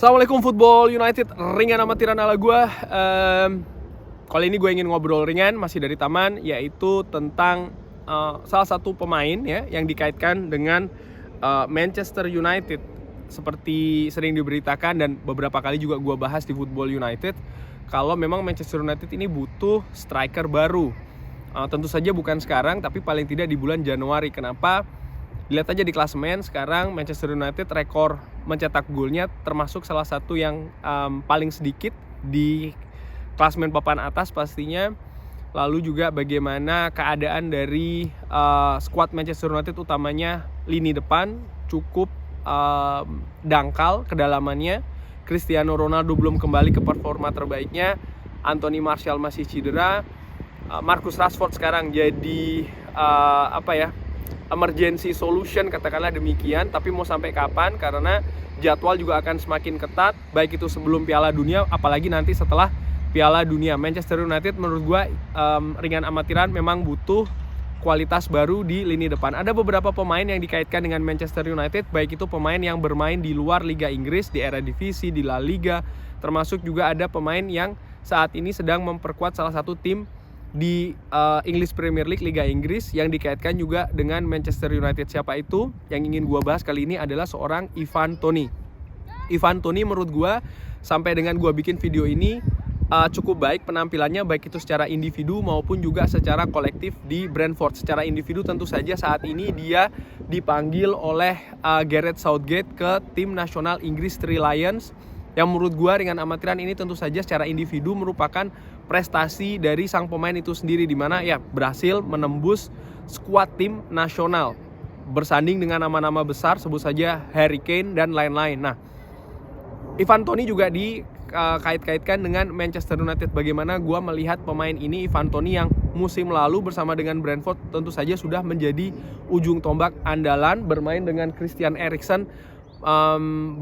Assalamualaikum Football United, ringan amatiran ala gue. Kali ini gue ingin ngobrol ringan, masih dari taman, yaitu tentang salah satu pemain ya yang dikaitkan dengan Manchester United. Seperti sering diberitakan dan beberapa kali juga gue bahas di Football United, kalau memang Manchester United ini butuh striker baru. Tentu saja bukan sekarang, tapi paling tidak di bulan Januari. Kenapa? Lihat aja di klasemen sekarang Manchester United rekor mencetak golnya termasuk salah satu yang paling sedikit di klasemen papan atas pastinya. Lalu juga bagaimana keadaan dari skuad Manchester United, utamanya lini depan cukup dangkal kedalamannya. Cristiano Ronaldo belum kembali ke performa terbaiknya, Anthony Martial masih cedera, Marcus Rashford sekarang jadi emergency solution, katakanlah demikian. Tapi mau sampai kapan, karena jadwal juga akan semakin ketat, baik itu sebelum Piala Dunia apalagi nanti setelah Piala Dunia. Manchester United menurut gue ringan amatiran memang butuh kualitas baru di lini depan. Ada beberapa pemain yang dikaitkan dengan Manchester United, baik itu pemain yang bermain di luar Liga Inggris, di Eredivisie, di La Liga, termasuk juga ada pemain yang saat ini sedang memperkuat salah satu tim di English Premier League, Liga Inggris, yang dikaitkan juga dengan Manchester United. Siapa itu? Yang ingin gue bahas kali ini adalah seorang Ivan Toney. Ivan Toney menurut gue sampai dengan gue bikin video ini cukup baik penampilannya, baik itu secara individu maupun juga secara kolektif di Brentford. Secara individu tentu saja saat ini dia dipanggil oleh Gareth Southgate ke tim nasional Inggris Three Lions, yang menurut gue ringan amatiran ini tentu saja secara individu merupakan prestasi dari sang pemain itu sendiri, di mana ya berhasil menembus skuad tim nasional bersanding dengan nama-nama besar, sebut saja Harry Kane dan lain-lain. Nah, Ivan Toney juga dikait-kaitkan dengan Manchester United. Bagaimana gue melihat pemain ini, Ivan Toney, yang musim lalu bersama dengan Brentford tentu saja sudah menjadi ujung tombak andalan, bermain dengan Christian Eriksen.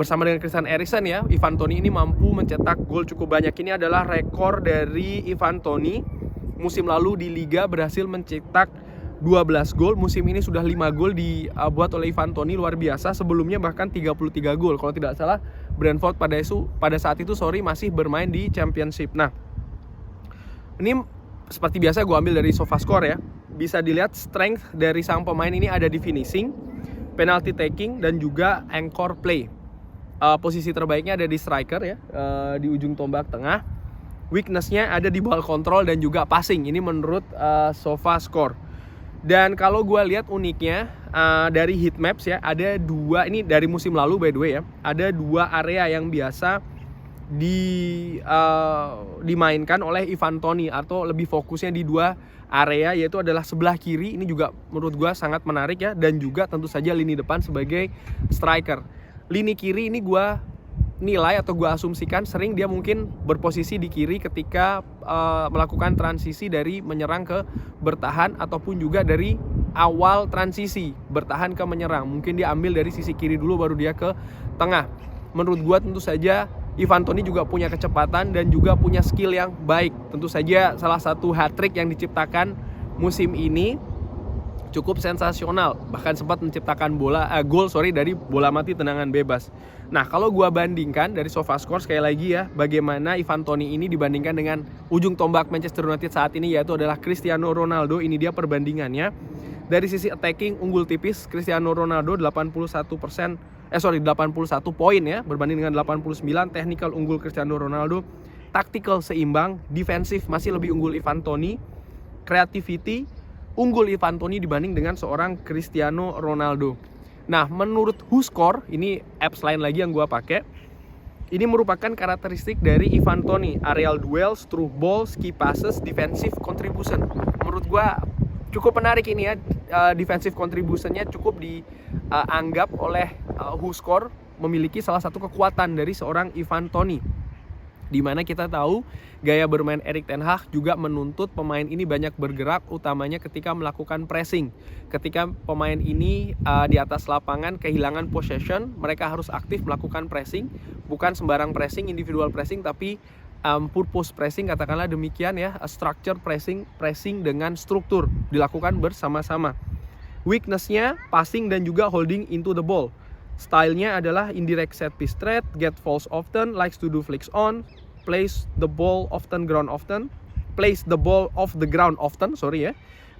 Bersama dengan Christian Eriksen ya, Ivan Toney ini mampu mencetak gol cukup banyak. Ini adalah rekor dari Ivan Toney. Musim lalu di Liga berhasil mencetak 12 gol. Musim ini sudah 5 gol dibuat oleh Ivan Toney, luar biasa. Sebelumnya bahkan 33 gol. Kalau tidak salah Brentford pada saat itu masih bermain di Championship. Nah, ini seperti biasa gue ambil dari SofaScore ya. Bisa dilihat strength dari sang pemain ini ada di finishing, penalty taking, dan juga anchor play. Posisi terbaiknya ada di striker ya, di ujung tombak tengah. Weaknessnya ada di ball control dan juga passing. Ini menurut SofaScore. Dan kalau gue lihat uniknya dari heat maps ya, ada dua, ini dari musim lalu by the way ya, ada dua area yang biasa dimainkan oleh Ivan Toney, atau lebih fokusnya di dua area, yaitu adalah sebelah kiri. Ini juga menurut gue sangat menarik ya, dan juga tentu saja lini depan sebagai striker. Lini kiri ini gue nilai atau gue asumsikan sering dia mungkin berposisi di kiri ketika melakukan transisi dari menyerang ke bertahan, ataupun juga dari awal transisi bertahan ke menyerang. Mungkin dia ambil dari sisi kiri dulu baru dia ke tengah. Menurut gue tentu saja Ivan Toney juga punya kecepatan dan juga punya skill yang baik. Tentu saja salah satu hat-trick yang diciptakan musim ini cukup sensasional, bahkan sempat menciptakan gol dari bola mati tendangan bebas. Nah, kalau gua bandingkan dari SofaScore sekali lagi ya, bagaimana Ivan Toney ini dibandingkan dengan ujung tombak Manchester United saat ini, yaitu adalah Cristiano Ronaldo. Ini dia perbandingannya. Dari sisi attacking unggul tipis Cristiano Ronaldo 81 poin ya, berbanding dengan 89. Technical unggul Cristiano Ronaldo, tactical seimbang, defensif masih lebih unggul Ivan Toney, creativity unggul Ivan Toney dibanding dengan seorang Cristiano Ronaldo. Nah, menurut WhoScore, ini apps lain lagi yang gue pakai, ini merupakan karakteristik dari Ivan Toney: aerial duels, through balls, key passes, defensive contribution. Menurut gue cukup menarik ini ya, defensive contributionnya cukup dianggap oleh WhoScore memiliki salah satu kekuatan dari seorang Ivan Toney, di mana kita tahu gaya bermain Erik ten Hag juga menuntut pemain ini banyak bergerak, utamanya ketika melakukan pressing. Ketika pemain ini di atas lapangan kehilangan possession, mereka harus aktif melakukan pressing, bukan sembarang pressing, individual pressing, tapi purpose pressing, katakanlah demikian ya, structure pressing dengan struktur dilakukan bersama-sama. Weaknessnya passing dan juga holding into the ball. Stylenya adalah indirect set piece threat, get falls often, likes to do flicks on, plays the ball off the ground often,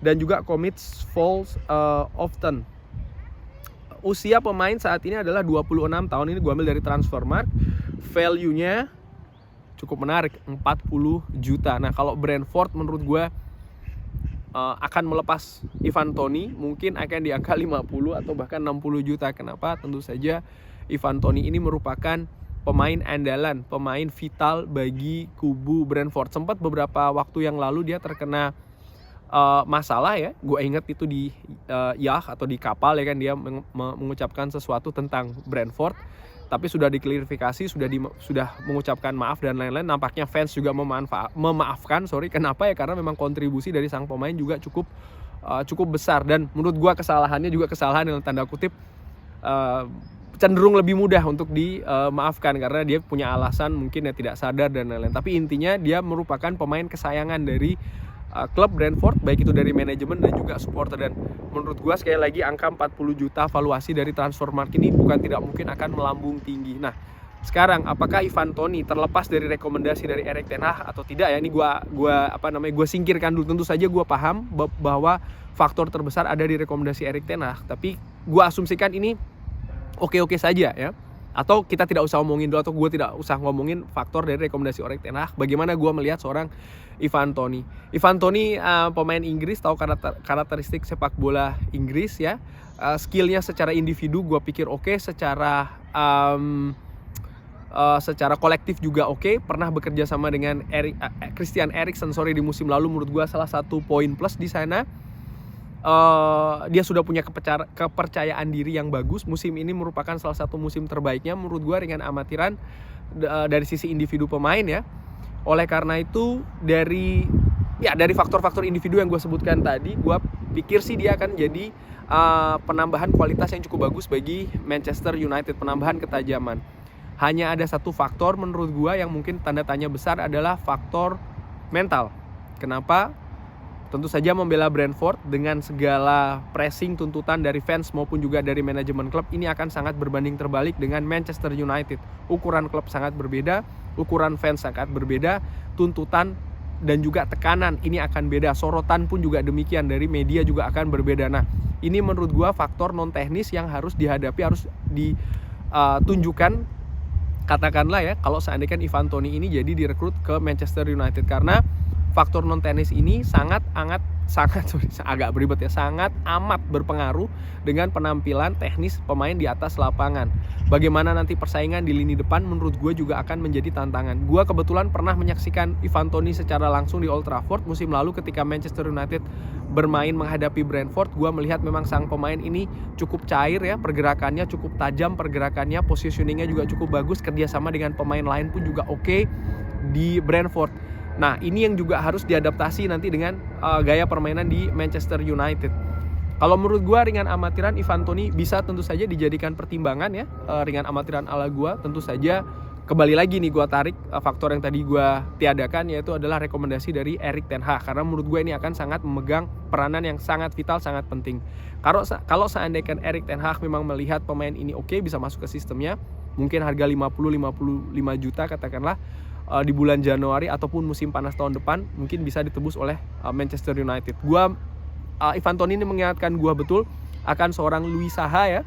dan juga commits falls often. Usia pemain saat ini adalah 26 tahun, ini gue ambil dari Transfermarkt. Value-nya cukup menarik, 40 juta. Nah, kalau Brentford menurut gue akan melepas Ivan Toney, mungkin akan di angka 50 atau bahkan 60 juta. Kenapa? Tentu saja Ivan Toney ini merupakan pemain andalan, pemain vital bagi kubu Brentford. Sempat beberapa waktu yang lalu dia terkena masalah ya, gue inget itu di yacht atau di kapal ya kan, dia mengucapkan sesuatu tentang Brentford, tapi sudah diklarifikasi, sudah mengucapkan maaf dan lain-lain. Nampaknya fans juga memaafkan. Kenapa ya? Karena memang kontribusi dari sang pemain juga cukup besar, dan menurut gue kesalahannya juga kesalahan dalam tanda kutip cenderung lebih mudah untuk dimaafkan karena dia punya alasan mungkin ya tidak sadar dan lain-lain. Tapi intinya dia merupakan pemain kesayangan dari klub Brentford, baik itu dari manajemen dan juga supporter. Dan menurut gua sekali lagi angka 40 juta valuasi dari Transfermarkt ini bukan tidak mungkin akan melambung tinggi. Nah, sekarang apakah Ivan Toney terlepas dari rekomendasi dari Erik ten Hag atau tidak ya? Ini gua singkirkan dulu. Tentu saja gua paham bahwa faktor terbesar ada di rekomendasi Erik ten Hag, tapi gua asumsikan ini oke-oke saja ya. Atau kita tidak usah ngomongin dulu, atau gue tidak usah ngomongin faktor dari rekomendasi Erik ten Hag. Bagaimana gue melihat seorang Ivan Toney. Ivan Toney pemain Inggris, tahu karakteristik sepak bola Inggris ya. Skillnya secara individu gue pikir oke, secara kolektif juga oke. Pernah bekerja sama dengan Christian Eriksen di musim lalu, menurut gue salah satu poin plus di sana. Dia sudah punya kepercayaan diri yang bagus. Musim ini merupakan salah satu musim terbaiknya menurut gue dengan amatiran dari sisi individu pemain ya. Oleh karena itu dari faktor-faktor individu yang gue sebutkan tadi, gue pikir sih dia akan jadi penambahan kualitas yang cukup bagus bagi Manchester United, penambahan ketajaman. Hanya ada satu faktor menurut gue yang mungkin tanda tanya besar adalah faktor mental. Kenapa? Tentu saja membela Brentford dengan segala pressing, tuntutan dari fans maupun juga dari manajemen klub, ini akan sangat berbanding terbalik dengan Manchester United. Ukuran klub sangat berbeda, ukuran fans sangat berbeda, tuntutan dan juga tekanan ini akan beda, sorotan pun juga demikian, dari media juga akan berbeda. Nah, ini menurut gua faktor non teknis yang harus dihadapi, harus ditunjukkan. Katakanlah ya, kalau seandainya Ivan Toney ini jadi direkrut ke Manchester United, karena faktor non tenis ini sangat amat berpengaruh dengan penampilan teknis pemain di atas lapangan. Bagaimana nanti persaingan di lini depan menurut gue juga akan menjadi tantangan. Gue kebetulan pernah menyaksikan Ivan Toney secara langsung di Old Trafford musim lalu ketika Manchester United bermain menghadapi Brentford. Gue melihat memang sang pemain ini cukup cair ya, pergerakannya cukup tajam, positioningnya juga cukup bagus, kerjasama dengan pemain lain pun juga oke di Brentford. Nah, ini yang juga harus diadaptasi nanti dengan gaya permainan di Manchester United. Kalau menurut gue ringan amatiran Ivan Toney bisa tentu saja dijadikan pertimbangan ya. Ringan amatiran ala gue tentu saja kembali lagi nih gue tarik faktor yang tadi gue tiadakan, yaitu adalah rekomendasi dari Erik ten Hag. Karena menurut gue ini akan sangat memegang peranan yang sangat vital, sangat penting. Kalau seandainya Erik ten Hag memang melihat pemain ini oke, bisa masuk ke sistemnya, mungkin harga 50-55 juta katakanlah, di bulan Januari ataupun musim panas tahun depan mungkin bisa ditebus oleh Manchester United. Ivan Toney ini mengingatkan gue betul akan seorang Louis Saha ya,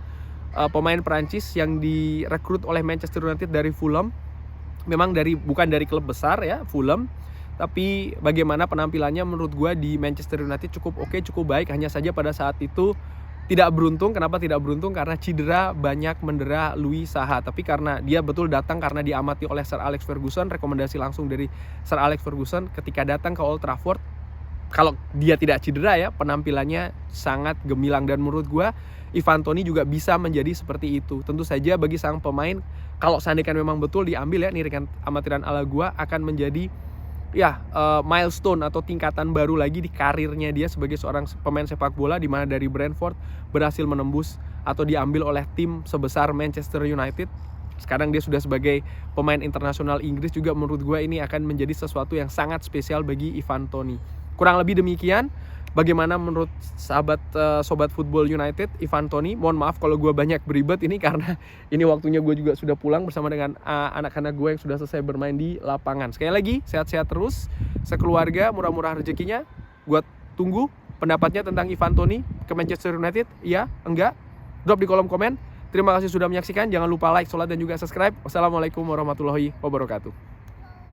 pemain Prancis yang direkrut oleh Manchester United dari Fulham. Memang bukan dari klub besar ya, Fulham, tapi bagaimana penampilannya menurut gue di Manchester United cukup oke, cukup baik. Hanya saja pada saat itu tidak beruntung. Kenapa tidak beruntung? Karena cedera banyak mendera Louis Saha. Tapi karena dia betul datang karena diamati oleh Sir Alex Ferguson, rekomendasi langsung dari Sir Alex Ferguson ketika datang ke Old Trafford. Kalau dia tidak cedera ya, penampilannya sangat gemilang, dan menurut gue Ivan Toney juga bisa menjadi seperti itu. Tentu saja bagi sang pemain, kalau seandainya memang betul diambil ya, nih rekan amatiran ala gue, akan menjadi milestone atau tingkatan baru lagi di karirnya dia sebagai seorang pemain sepak bola, di mana dari Brentford berhasil menembus atau diambil oleh tim sebesar Manchester United. Sekarang dia sudah sebagai pemain internasional Inggris juga. Menurut gue ini akan menjadi sesuatu yang sangat spesial bagi Ivan Toney. Kurang lebih demikian bagaimana menurut Sobat Football United, Ivan Toney. Mohon maaf kalau gue banyak beribet ini karena ini waktunya gue juga sudah pulang bersama dengan anak-anak gue yang sudah selesai bermain di lapangan. Sekali lagi, sehat-sehat terus, sekeluarga, murah-murah rezekinya. Gue tunggu pendapatnya tentang Ivan Toney ke Manchester United. Iya, enggak? Drop di kolom komen. Terima kasih sudah menyaksikan. Jangan lupa like, sholat, dan juga subscribe. Wassalamualaikum warahmatullahi wabarakatuh.